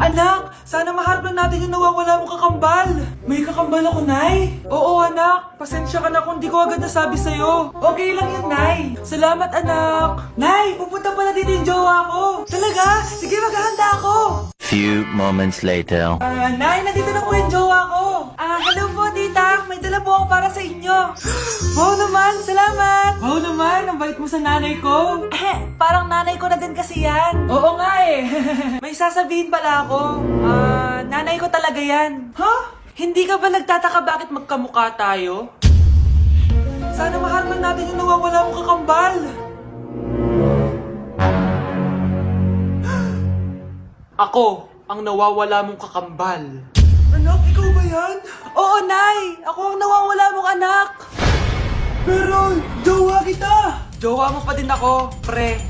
Anak, sana maharap lang natin yung nawawala mong kakambal. May kakambal ako, Nay? Oo, anak. Pasensya ka na kung di ko agad nasabi sa'yo. Okay lang yun, Nay. Salamat, anak. Nay, pupunta pala dito yung jowa ko. Talaga? Sige, maghahanda ako. Few moments later. Nay, nandito na po yung jowa ko. Hello po, tita. May dala po ako para sa inyo. Wow naman, salamat. Wow naman, ang bait mo sa nanay ko. Parang nanay ko na din kasi yan. Oo nga eh. May sasabihin pala ako. Nanay ko talaga yan. Hindi ka ba nagtataka bakit magkamukha tayo? Sana maharap lang natin yung nawawala mong kakambal. Ako, ang nawawala mong kakambal. Anak, ikaw ba yan? Oo, Nay! Ako ang nawawala mong anak! Pero, jowa kita! Jowa mo pa din ako, pre.